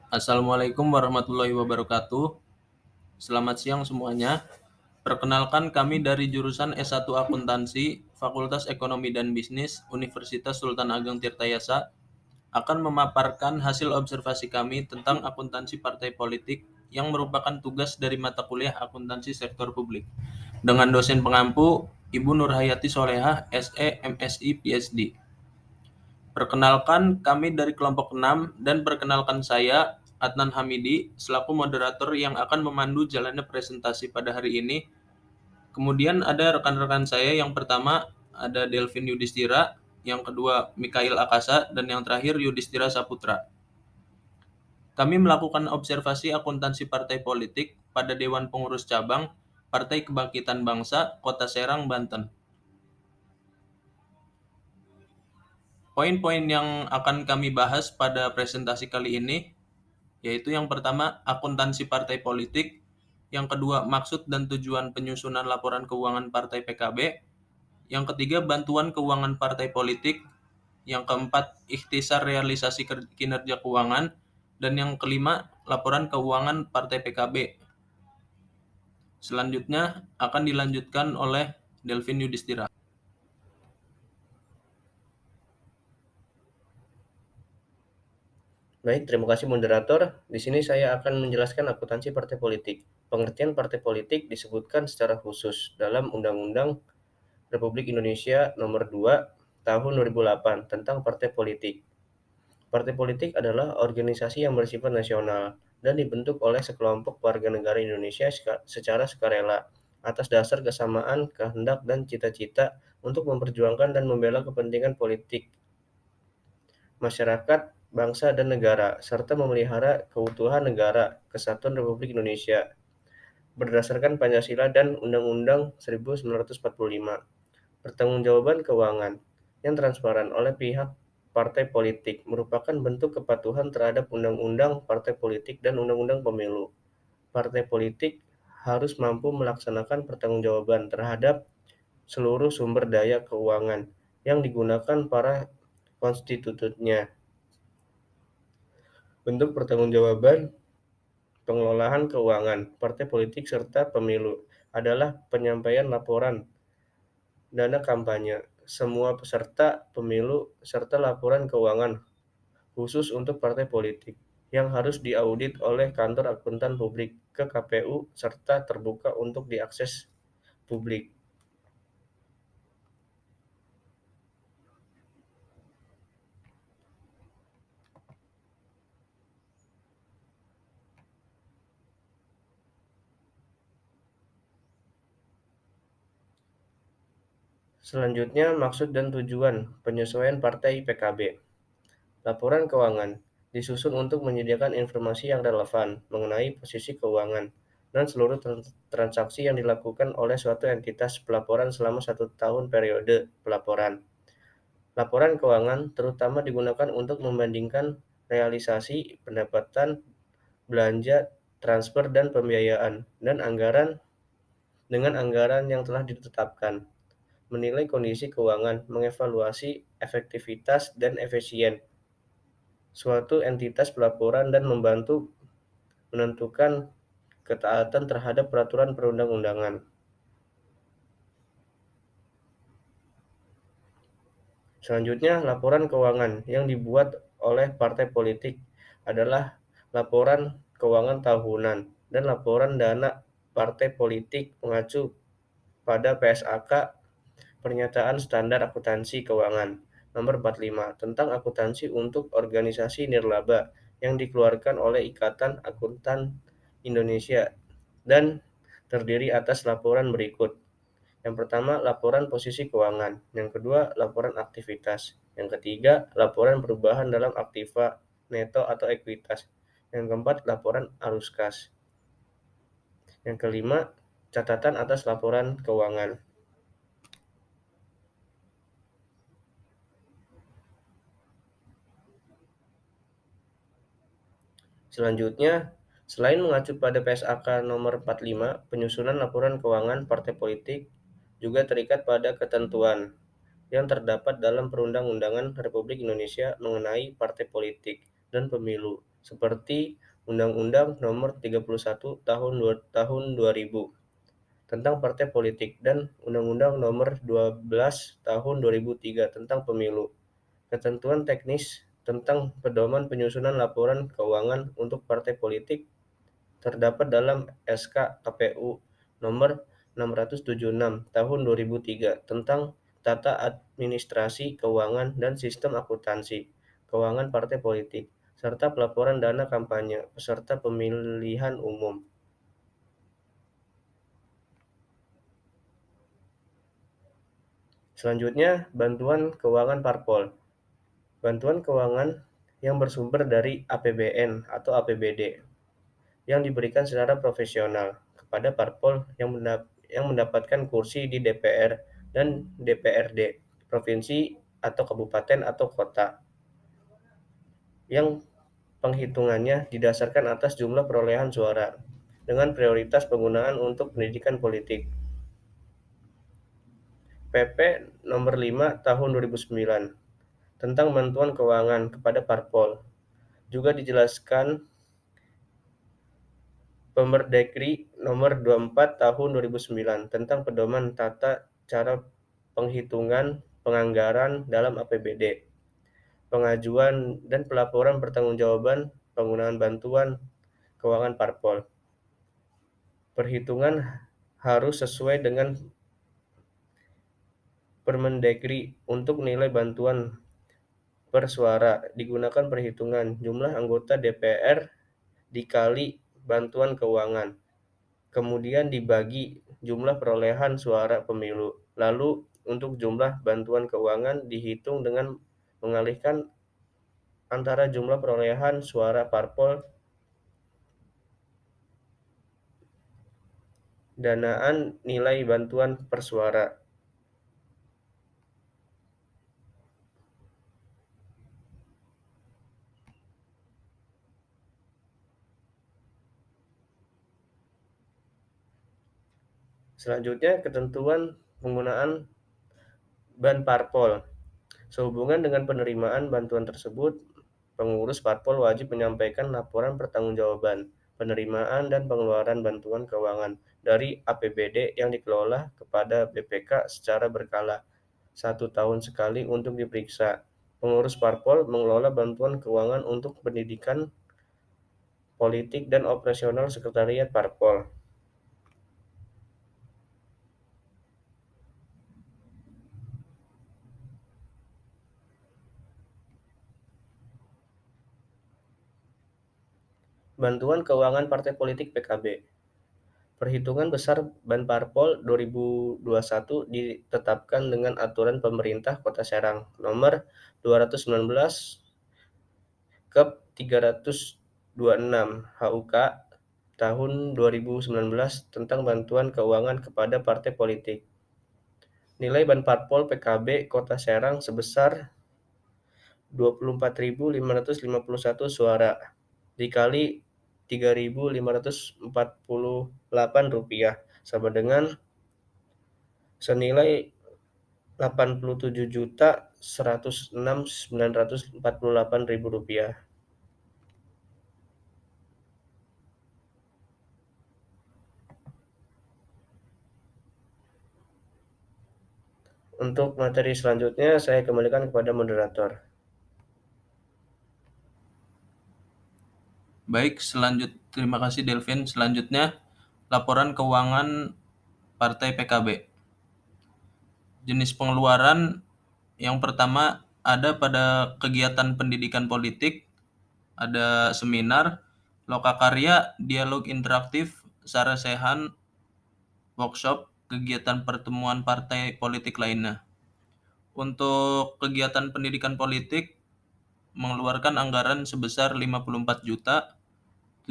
Assalamualaikum warahmatullahi wabarakatuh. Selamat siang semuanya. Perkenalkan kami dari jurusan S1 Akuntansi, Fakultas Ekonomi dan Bisnis, Universitas Sultan Ageng Tirtayasa, akan memaparkan hasil observasi kami tentang akuntansi partai politik yang merupakan tugas dari mata kuliah akuntansi sektor publik. Dengan dosen pengampu, Ibu Nurhayati Solehah, SE, MSI, PhD. Perkenalkan, kami dari kelompok 6 dan perkenalkan saya, Adnan Hamidi, selaku moderator yang akan memandu jalannya presentasi pada hari ini. Kemudian ada rekan-rekan saya, yang pertama ada Delvin Yudhistira, yang kedua Mikail Akasa, dan yang terakhir Yudhistira Saputra. Kami melakukan observasi akuntansi partai politik pada Dewan Pengurus Cabang Partai Kebangkitan Bangsa, Kota Serang, Banten. Poin-poin yang akan kami bahas pada presentasi kali ini yaitu yang pertama akuntansi partai politik, yang kedua maksud dan tujuan penyusunan laporan keuangan partai PKB, yang ketiga bantuan keuangan partai politik, yang keempat ikhtisar realisasi kinerja keuangan, dan yang kelima laporan keuangan partai PKB. Selanjutnya akan dilanjutkan oleh Delvin Yudhistira. Baik, terima kasih moderator. Di sini saya akan menjelaskan akuntansi partai politik. Pengertian partai politik disebutkan secara khusus dalam Undang-Undang Republik Indonesia Nomor 2 Tahun 2008 tentang partai politik. Partai politik adalah organisasi yang bersifat nasional dan dibentuk oleh sekelompok warga negara Indonesia secara sukarela atas dasar kesamaan kehendak dan cita-cita untuk memperjuangkan dan membela kepentingan politik masyarakat, bangsa, dan negara, serta memelihara keutuhan negara Kesatuan Republik Indonesia berdasarkan Pancasila dan Undang-Undang 1945. Pertanggungjawaban keuangan yang transparan oleh pihak partai politik merupakan bentuk kepatuhan terhadap Undang-Undang Partai Politik dan Undang-Undang Pemilu. Partai politik harus mampu melaksanakan pertanggungjawaban terhadap seluruh sumber daya keuangan yang digunakan para konstituennya. Bentuk pertanggungjawaban pengelolaan keuangan partai politik serta pemilu adalah penyampaian laporan dana kampanye semua peserta pemilu serta laporan keuangan khusus untuk partai politik yang harus diaudit oleh kantor akuntan publik ke KPU serta terbuka untuk diakses publik. Selanjutnya, maksud dan tujuan penyesuaian partai PKB. Laporan keuangan disusun untuk menyediakan informasi yang relevan mengenai posisi keuangan dan seluruh transaksi yang dilakukan oleh suatu entitas pelaporan selama 1 tahun periode pelaporan. Laporan keuangan terutama digunakan untuk membandingkan realisasi pendapatan, belanja, transfer dan pembiayaan, dan anggaran dengan anggaran yang telah ditetapkan, menilai kondisi keuangan, mengevaluasi efektivitas dan efisien suatu entitas pelaporan dan membantu menentukan ketaatan terhadap peraturan perundang-undangan. Selanjutnya, laporan keuangan yang dibuat oleh partai politik adalah laporan keuangan tahunan dan laporan dana partai politik mengacu pada PSAK Pernyataan Standar Akuntansi Keuangan Nomor 45 tentang akuntansi untuk organisasi nirlaba yang dikeluarkan oleh Ikatan Akuntan Indonesia dan terdiri atas laporan berikut. Yang pertama, laporan posisi keuangan. Yang kedua, laporan aktivitas. Yang ketiga, laporan perubahan dalam aktiva, neto atau ekuitas. Yang keempat, laporan arus kas. Yang kelima, catatan atas laporan keuangan. Selanjutnya, selain mengacu pada PSAK nomor 45, penyusunan laporan keuangan partai politik juga terikat pada ketentuan yang terdapat dalam Perundang-Undangan Republik Indonesia mengenai partai politik dan pemilu, seperti Undang-Undang Nomor 31 Tahun 2000 tentang partai politik dan Undang-Undang Nomor 12 Tahun 2003 tentang pemilu. Ketentuan teknis tentang pedoman penyusunan laporan keuangan untuk partai politik terdapat dalam SK KPU Nomor 676 Tahun 2003 tentang tata administrasi keuangan dan sistem akuntansi keuangan partai politik, serta pelaporan dana kampanye peserta pemilihan umum. Selanjutnya, bantuan keuangan parpol. Bantuan keuangan yang bersumber dari APBN atau APBD yang diberikan secara profesional kepada parpol yang mendapatkan kursi di DPR dan DPRD, provinsi atau kabupaten atau kota, yang penghitungannya didasarkan atas jumlah perolehan suara, dengan prioritas penggunaan untuk pendidikan politik. PP Nomor 5 Tahun 2009 tentang bantuan keuangan kepada parpol. Juga dijelaskan Permendagri Nomor 24 Tahun 2009 tentang pedoman tata cara penghitungan penganggaran dalam APBD, pengajuan dan pelaporan pertanggungjawaban penggunaan bantuan keuangan parpol. Perhitungan harus sesuai dengan Permendagri. Untuk nilai bantuan per suara digunakan perhitungan jumlah anggota DPR dikali bantuan keuangan, kemudian dibagi jumlah perolehan suara pemilu. Lalu untuk jumlah bantuan keuangan dihitung dengan mengalihkan antara jumlah perolehan suara parpol danaan nilai bantuan per suara. Selanjutnya, ketentuan penggunaan ban parpol. Sehubungan dengan penerimaan bantuan tersebut, pengurus parpol wajib menyampaikan laporan pertanggungjawaban, penerimaan dan pengeluaran bantuan keuangan dari APBD yang dikelola kepada BPK secara berkala 1 tahun sekali untuk diperiksa. Pengurus parpol mengelola bantuan keuangan untuk pendidikan politik dan operasional sekretariat parpol. Bantuan keuangan partai politik PKB. Perhitungan besar ban parpol 2021 ditetapkan dengan Aturan Pemerintah Kota Serang Nomor 219 Kep 326 HUK Tahun 2019 tentang bantuan keuangan kepada partai politik. Nilai ban parpol PKB Kota Serang sebesar 24.551 suara dikali Rp3.548 sama dengan senilai Rp87.106.948. Untuk materi selanjutnya saya kembalikan kepada moderator. Baik, terima kasih Delvin. Selanjutnya, laporan keuangan Partai PKB. Jenis pengeluaran yang pertama ada pada kegiatan pendidikan politik, ada seminar, lokakarya, dialog interaktif, sarasehan, workshop, kegiatan pertemuan partai politik lainnya. Untuk kegiatan pendidikan politik mengeluarkan anggaran sebesar 54.076.948.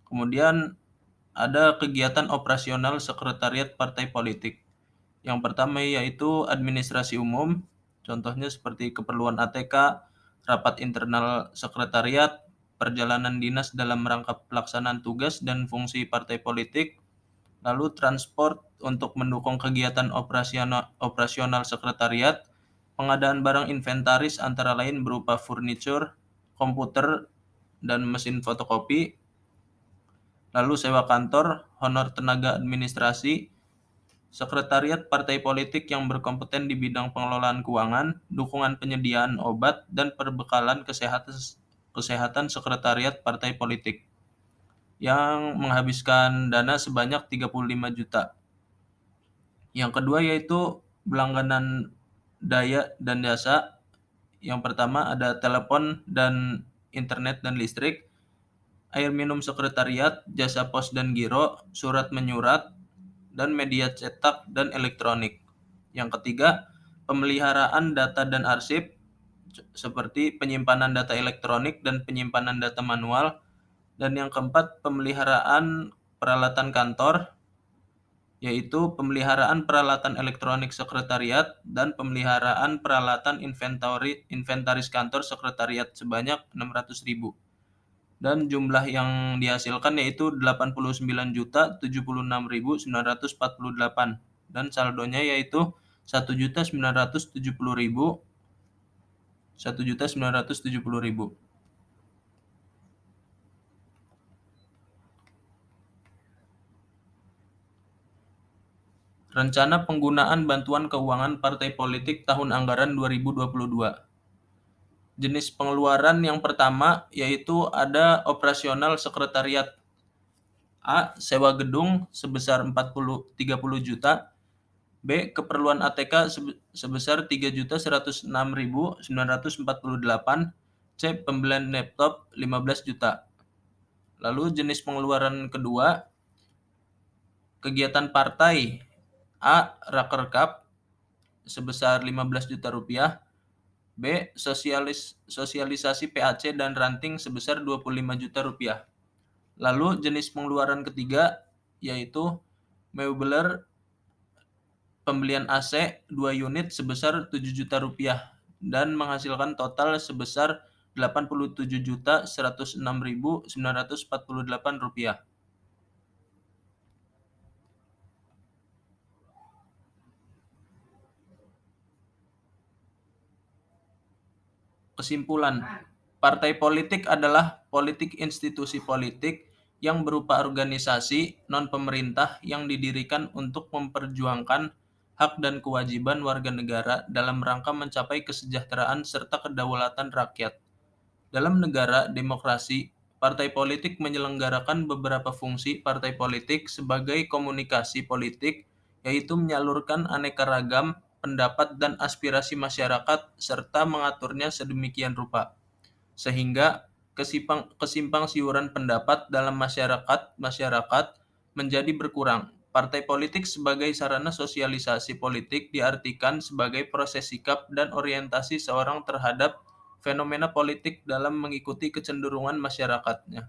Kemudian ada kegiatan operasional sekretariat partai politik. Yang pertama yaitu administrasi umum, contohnya seperti keperluan ATK, rapat internal sekretariat, perjalanan dinas dalam rangka pelaksanaan tugas dan fungsi partai politik, lalu transport untuk mendukung kegiatan operasional sekretariat, pengadaan barang inventaris antara lain berupa furniture, komputer, dan mesin fotokopi, lalu sewa kantor, honor tenaga administrasi, sekretariat partai politik yang berkompeten di bidang pengelolaan keuangan, dukungan penyediaan obat, dan perbekalan kesehatan sekretariat partai politik yang menghabiskan dana sebanyak 35 juta. Yang kedua yaitu berlangganan daya dan jasa. Yang pertama ada telepon dan internet dan listrik, air minum sekretariat, jasa pos dan giro, surat menyurat, dan media cetak dan elektronik. Yang ketiga, pemeliharaan data dan arsip seperti penyimpanan data elektronik dan penyimpanan data manual. Dan yang keempat, pemeliharaan peralatan kantor, yaitu pemeliharaan peralatan elektronik sekretariat dan pemeliharaan peralatan inventaris kantor sekretariat sebanyak 600.000. Dan jumlah yang dihasilkan yaitu 89.076.948 dan saldonya yaitu 1.970.000. Rencana penggunaan bantuan keuangan partai politik tahun anggaran 2022. Jenis pengeluaran yang pertama yaitu ada operasional sekretariat. A. Sewa gedung sebesar 30 juta. B. Keperluan ATK sebesar 3.106.948. C. Pembelian laptop 15 juta. Lalu jenis pengeluaran kedua, kegiatan partai. A. Rakerkap sebesar 15 juta rupiah. B. Sosialisasi PAC dan ranting sebesar 25 juta rupiah. Lalu jenis pengeluaran ketiga yaitu meubeler pembelian AC 2 unit sebesar 7 juta rupiah dan menghasilkan total sebesar 87.106.948 rupiah. Kesimpulan, partai politik adalah institusi politik yang berupa organisasi non-pemerintah yang didirikan untuk memperjuangkan hak dan kewajiban warga negara dalam rangka mencapai kesejahteraan serta kedaulatan rakyat. Dalam negara demokrasi, partai politik menyelenggarakan beberapa fungsi partai politik sebagai komunikasi politik, yaitu menyalurkan aneka ragam pendapat dan aspirasi masyarakat serta mengaturnya sedemikian rupa sehingga kesimpang siuran pendapat dalam masyarakat menjadi berkurang. Partai politik sebagai sarana sosialisasi politik diartikan sebagai proses sikap dan orientasi seorang terhadap fenomena politik dalam mengikuti kecenderungan masyarakatnya.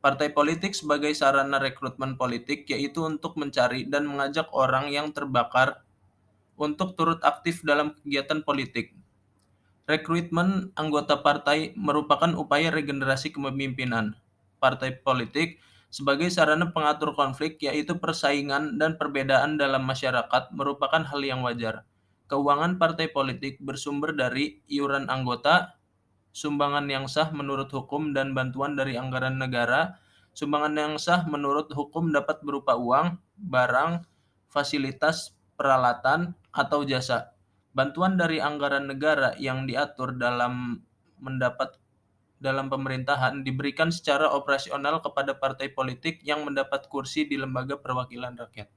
Partai politik sebagai sarana rekrutmen politik yaitu untuk mencari dan mengajak orang yang terbakar untuk turut aktif dalam kegiatan politik. Rekrutmen anggota partai merupakan upaya regenerasi kepemimpinan. Partai politik sebagai sarana pengatur konflik yaitu persaingan dan perbedaan dalam masyarakat merupakan hal yang wajar. Keuangan partai politik bersumber dari iuran anggota, sumbangan yang sah menurut hukum dan bantuan dari anggaran negara. Sumbangan yang sah menurut hukum dapat berupa uang, barang, fasilitas, peralatan, atau jasa. Bantuan dari anggaran negara yang diatur dalam pemerintahan diberikan secara operasional kepada partai politik yang mendapat kursi di lembaga perwakilan rakyat.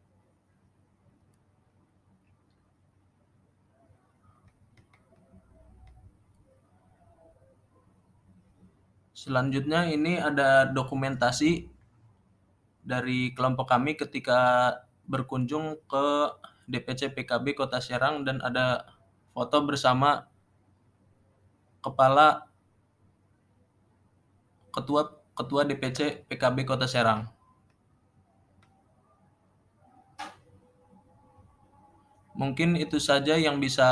Selanjutnya ini ada dokumentasi dari kelompok kami ketika berkunjung ke DPC PKB Kota Serang dan ada foto bersama ketua DPC PKB Kota Serang. Mungkin itu saja yang bisa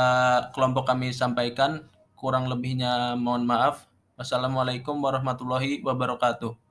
kelompok kami sampaikan. Kurang lebihnya mohon maaf. Wassalamualaikum warahmatullahi wabarakatuh.